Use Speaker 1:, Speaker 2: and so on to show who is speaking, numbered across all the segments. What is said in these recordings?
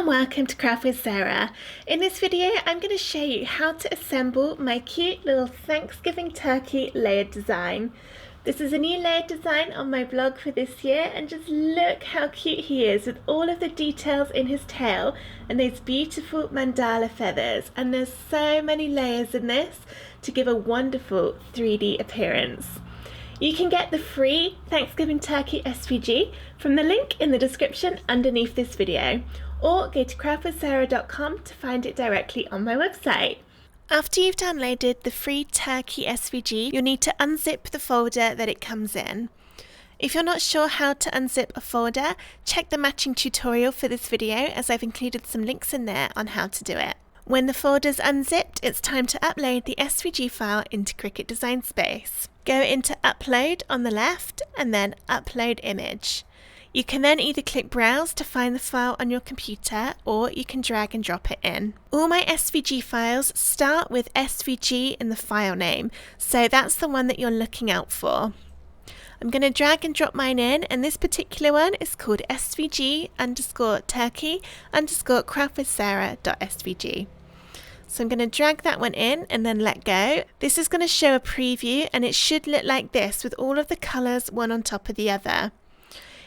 Speaker 1: and welcome to Craft with Sarah. In this video I'm going to show you how to assemble my cute little Thanksgiving turkey layered design. This is a new layered design on my blog for this year, and just look how cute he is with all of the details in his tail and those beautiful mandala feathers, and there's so many layers in this to give a wonderful 3D appearance. You can get the free Thanksgiving Turkey SVG from the link in the description underneath this video, or go to craftwithsarah.com to find it directly on my website. After you've downloaded the free Turkey SVG, you'll need to unzip the folder that it comes in. If you're not sure how to unzip a folder, check the matching tutorial for this video, as I've included some links in there on how to do it. When the folder's unzipped, it's time to upload the SVG file into Cricut Design Space. Go into Upload on the left and then Upload Image. You can then either click Browse to find the file on your computer, or you can drag and drop it in. All my SVG files start with SVG in the file name, so that's the one that you're looking out for. I'm going to drag and drop mine in, and this particular one is called svg_turkey_craftwithsarah.svg. So I'm going to drag that one in and then let go. This is going to show a preview, and it should look like this with all of the colours one on top of the other.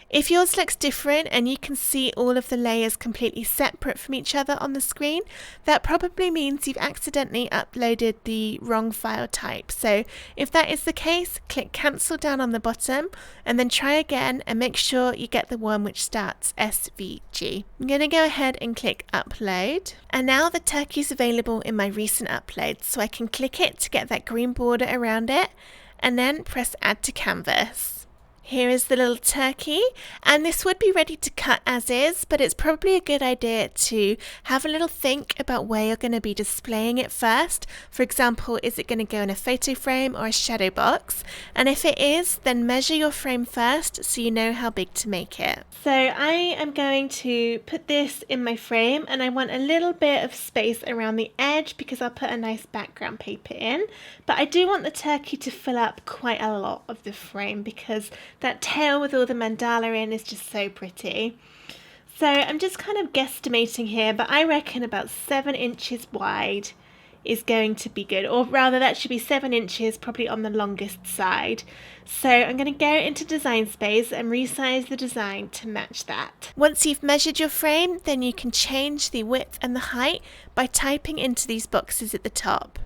Speaker 1: If yours looks different and you can see all of the layers completely separate from each other on the screen, that probably means you've accidentally uploaded the wrong file type. So if that is the case, click cancel down on the bottom and then try again and make sure you get the one which starts SVG. I'm going to go ahead and click upload, and now the turkey is available in my recent uploads, so I can click it to get that green border around it and then press add to canvas. Here is the little turkey, and this would be ready to cut as is, but it's probably a good idea to have a little think about where you're going to be displaying it first. For example, is it going to go in a photo frame or a shadow box? And if it is, then measure your frame first so you know how big to make it. So I am going to put this in my frame, and I want a little bit of space around the edge because I'll put a nice background paper in. But I do want the turkey to fill up quite a lot of the frame because that tail with all the mandala in is just so pretty. So I'm just kind of guesstimating here, but I reckon about 7 inches wide is going to be good, or rather that should be 7 inches, probably on the longest side. So I'm going to go into Design Space and resize the design to match that. Once you've measured your frame, then you can change the width and the height by typing into these boxes at the top.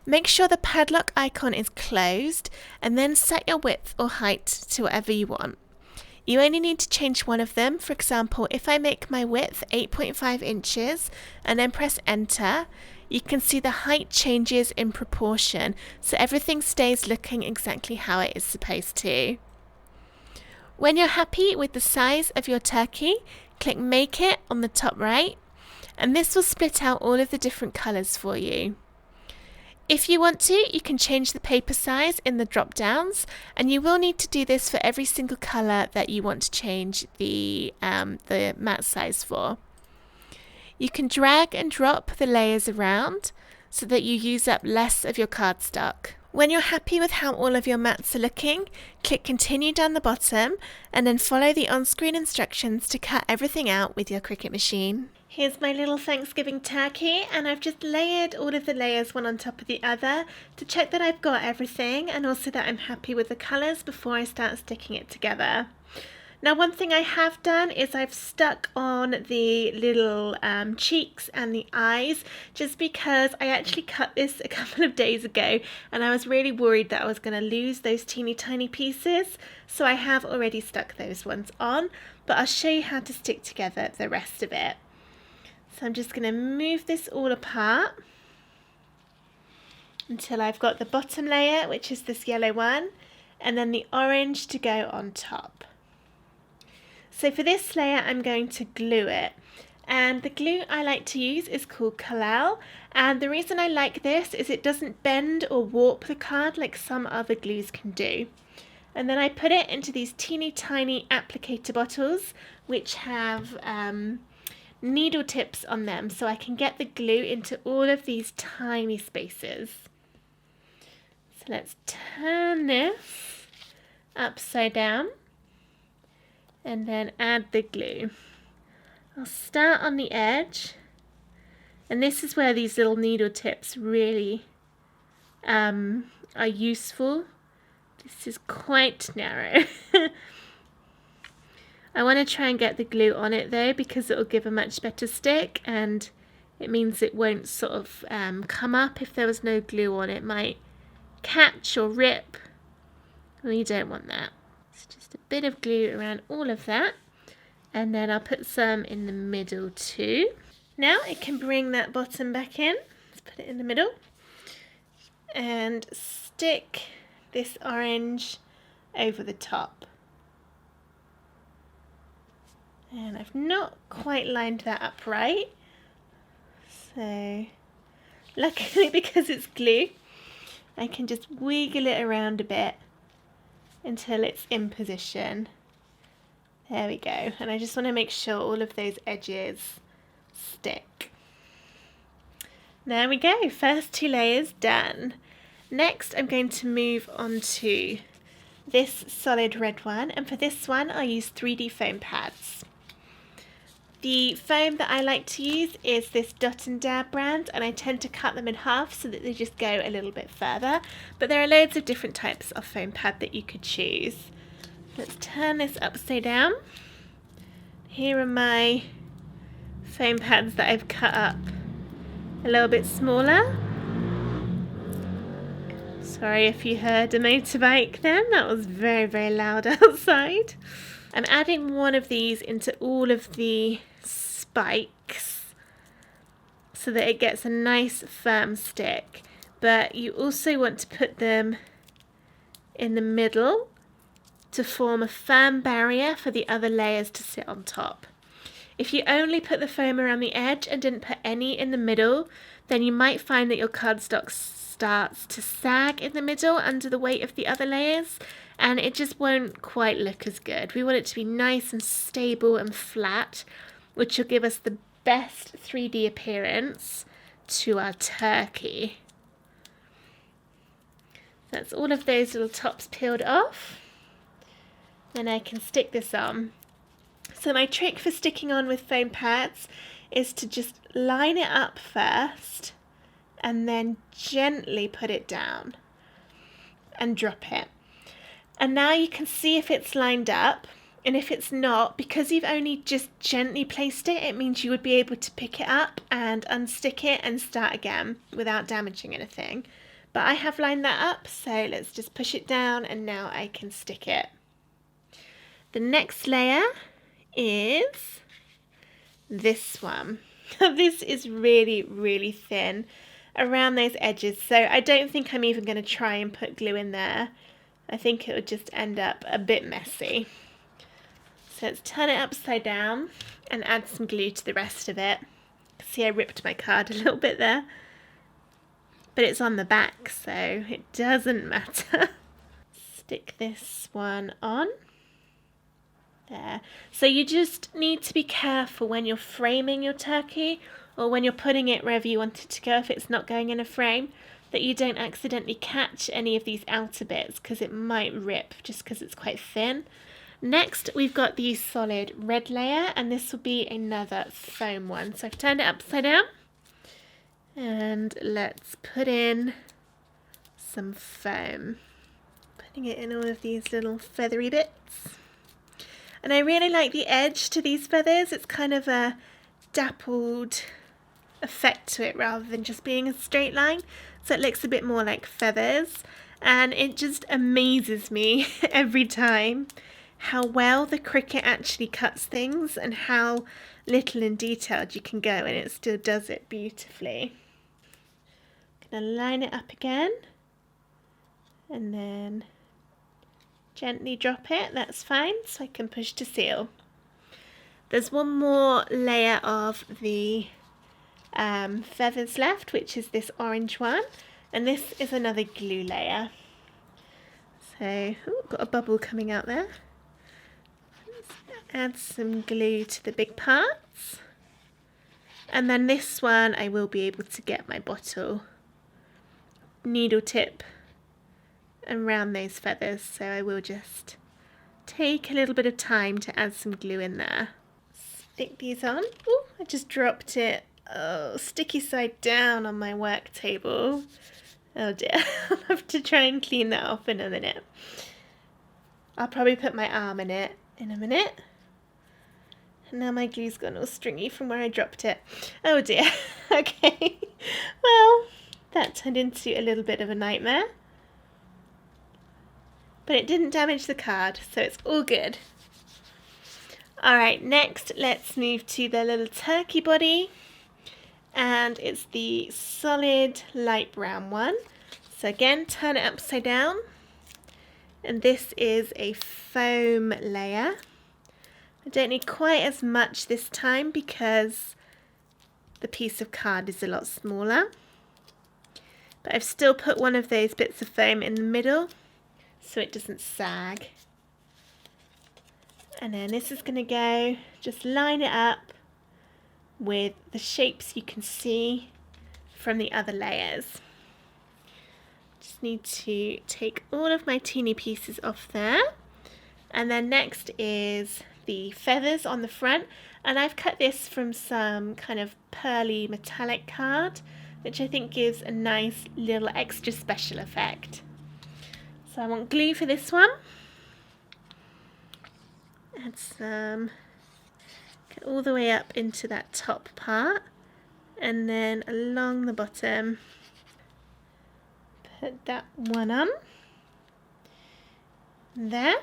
Speaker 1: Make sure the padlock icon is closed, and then set your width or height to whatever you want. You only need to change one of them. For example, if I make my width 8.5 inches and then press enter, you can see the height changes in proportion, so everything stays looking exactly how it is supposed to. When you're happy with the size of your turkey, click Make It on the top right, and this will split out all of the different colours for you. If you want to, you can change the paper size in the drop downs, and you will need to do this for every single colour that you want to change the matte size for. You can drag and drop the layers around so that you use up less of your cardstock. When you're happy with how all of your mats are looking, click continue down the bottom and then follow the on-screen instructions to cut everything out with your Cricut machine. Here's my little Thanksgiving turkey, and I've just layered all of the layers one on top of the other to check that I've got everything, and also that I'm happy with the colours before I start sticking it together. Now, one thing I have done is I've stuck on the little cheeks and the eyes, just because I actually cut this a couple of days ago and I was really worried that I was going to lose those teeny tiny pieces, so I have already stuck those ones on, but I'll show you how to stick together the rest of it. So I'm just going to move this all apart until I've got the bottom layer, which is this yellow one, and then the orange to go on top. So for this layer I'm going to glue it, and the glue I like to use is called Collal, and the reason I like this is it doesn't bend or warp the card like some other glues can do. And then I put it into these teeny tiny applicator bottles which have needle tips on them, so I can get the glue into all of these tiny spaces. So let's turn this upside down and then add the glue. I'll start on the edge, and this is where these little needle tips really are useful. This is quite narrow. I want to try and get the glue on it though, because it will give a much better stick, and it means it won't sort of come up. If there was no glue on, it might catch or rip. We don't want that. It's just a bit of glue around all of that, and then I'll put some in the middle too. Now I can bring that bottom back in. Let's put it in the middle and stick this orange over the top. And I've not quite lined that up right, so luckily because it's glue, I can just wiggle it around a bit until it's in position. There we go, and I just want to make sure all of those edges stick. There we go, first 2 layers done. Next I'm going to move on to this solid red one, and for this one I'll use 3D foam pads. The foam that I like to use is this Dot and Dab brand, and I tend to cut them in half so that they just go a little bit further, but there are loads of different types of foam pad that you could choose. Let's turn this upside down. Here are my foam pads that I've cut up a little bit smaller. Sorry if you heard a motorbike then, that was very, very loud outside. I'm adding one of these into all of the spikes so that it gets a nice firm stick, but you also want to put them in the middle to form a firm barrier for the other layers to sit on top. If you only put the foam around the edge and didn't put any in the middle, then you might find that your cardstock starts to sag in the middle under the weight of the other layers, and it just won't quite look as good. We want it to be nice and stable and flat, which will give us the best 3D appearance to our turkey. That's all of those little tops peeled off. Then I can stick this on. So my trick for sticking on with foam pads is to just line it up first and then gently put it down and drop it. And now you can see if it's lined up, and if it's not, because you've only just gently placed it, it means you would be able to pick it up and unstick it and start again without damaging anything. But I have lined that up, so let's just push it down and now I can stick it. The next layer is this one. This is really, really thin around those edges, so I don't think I'm even going to try and put glue in there. I think it would just end up a bit messy. So let's turn it upside down and add some glue to the rest of it. See, I ripped my card a little bit there, but it's on the back, so it doesn't matter. Stick this one on. There. So you just need to be careful when you're framing your turkey, or when you're putting it wherever you want it to go if it's not going in a frame, that you don't accidentally catch any of these outer bits, because it might rip just because it's quite thin. Next we've got the solid red layer, and this will be another foam one. So I've turned it upside down, and let's put in some foam. Putting it in all of these little feathery bits. And I really like the edge to these feathers. It's kind of a dappled effect to it rather than just being a straight line. So it looks a bit more like feathers. And it just amazes me every time how well the Cricut actually cuts things and how little and detailed you can go, and it still does it beautifully. I'm going to line it up again and then gently drop it. That's fine, so I can push to seal. There's one more layer of the feathers left, which is this orange one, and this is another glue layer. So, got a bubble coming out there. Let's add some glue to the big parts, and then this one I will be able to get my bottle needle tip around those feathers, so I will just take a little bit of time to add some glue in there. stick these on. Oh, I just dropped it. Oh, sticky side down on my work table. Oh dear, I'll have to try and clean that off in a minute. I'll probably put my arm in it in a minute. And now my glue's gone all stringy from where I dropped it. Oh dear. Okay. Well, that turned into a little bit of a nightmare. But it didn't damage the card, so it's all good. Alright, next let's move to the little turkey body. And it's the solid light brown one. So again, turn it upside down. And this is a foam layer. I don't need quite as much this time because the piece of card is a lot smaller. But I've still put one of those bits of foam in the middle so it doesn't sag. And then this is going to go, just line it up with the shapes you can see from the other layers. Just need to take all of my teeny pieces off there. And then next is the feathers on the front, and I've cut this from some kind of pearly metallic card, which I think gives a nice little extra special effect. So I want glue for this one. Add some, get all the way up into that top part, and then along the bottom put that one on there.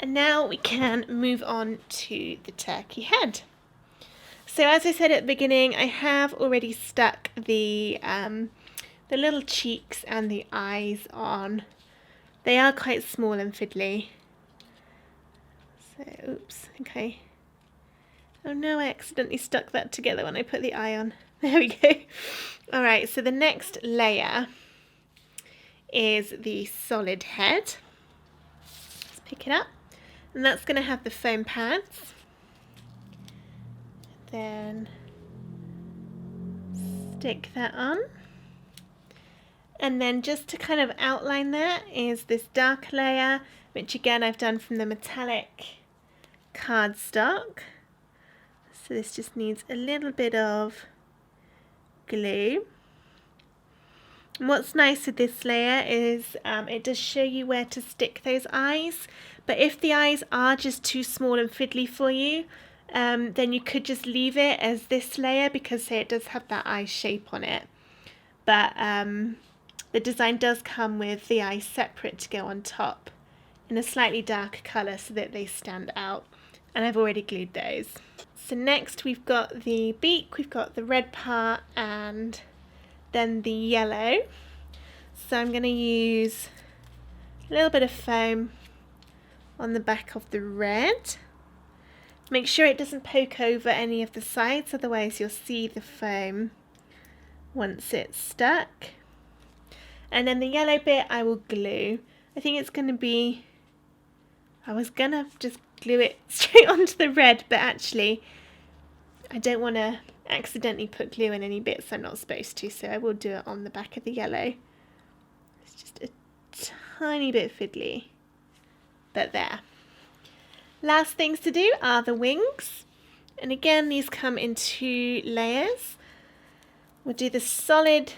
Speaker 1: And now we can move on to the turkey head. So as I said at the beginning, I have already stuck the little cheeks and the eyes on. They are quite small and fiddly. So, oops, okay. Oh no, I accidentally stuck that together when I put the eye on. There we go. Alright, so the next layer is the solid head. Let's pick it up. And that's going to have the foam pads. Then stick that on. And then just to kind of outline that is this dark layer, which again I've done from the metallic cardstock. So this just needs a little bit of glue. And what's nice with this layer is it does show you where to stick those eyes, but if the eyes are just too small and fiddly for you, then you could just leave it as this layer because say it does have that eye shape on it. But the design does come with the eyes separate to go on top in a slightly darker colour so that they stand out, and I've already glued those. So next we've got the beak, we've got the red part and then the yellow. So I'm going to use a little bit of foam on the back of the red. Make sure it doesn't poke over any of the sides, otherwise you'll see the foam once it's stuck. And then the yellow bit I will glue. I think it's going to be, I was going to just glue it straight onto the red, but actually I don't want to accidentally put glue in any bits I'm not supposed to, so I will do it on the back of the yellow. It's just a tiny bit fiddly, but there. Last things to do are the wings, and again these come in 2 layers. We'll do the solid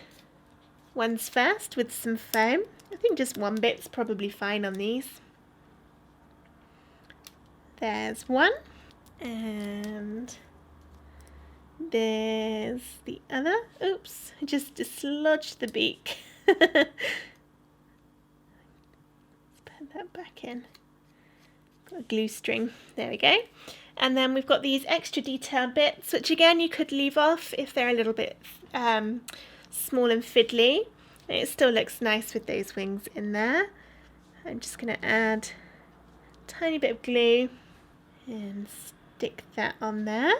Speaker 1: ones first with some foam. I think just one bit's probably fine on these. There's one, and there's the other. Oops, I just dislodged the beak. Let's put that back in. Got a glue string. There we go. And then we've got these extra detailed bits, which again you could leave off if they're a little bit small and fiddly. And it still looks nice with those wings in there. I'm just going to add a tiny bit of glue and stick that on there.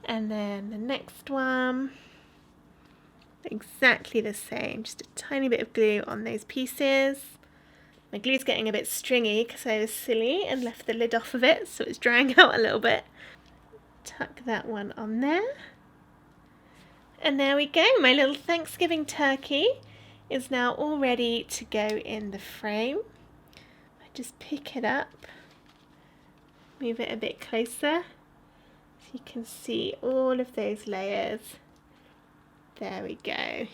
Speaker 1: And then the next one, exactly the same, just a tiny bit of glue on those pieces. My glue's getting a bit stringy because I was silly and left the lid off of it, so it's drying out a little bit. Tuck that one on there. And there we go, my little Thanksgiving turkey is now all ready to go in the frame. I just pick it up Move it a bit closer so you can see all of those layers. There we go.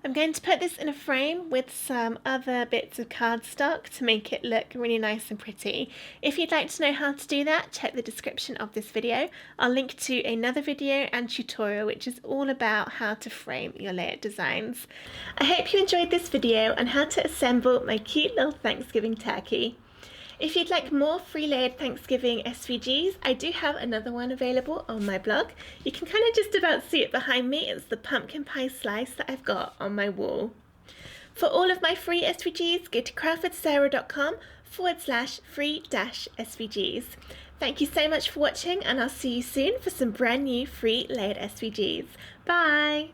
Speaker 1: I'm going to put this in a frame with some other bits of cardstock to make it look really nice and pretty. If you'd like to know how to do that, check the description of this video. I'll link to another video and tutorial which is all about how to frame your layout designs. I hope you enjoyed this video on how to assemble my cute little Thanksgiving turkey. If you'd like more free layered Thanksgiving SVGs, I do have another one available on my blog. You can kind of just about see it behind me. It's the pumpkin pie slice that I've got on my wall. For all of my free SVGs, go to craftwithsarah.com/free-SVGs. Thank you so much for watching, and I'll see you soon for some brand new free layered SVGs. Bye!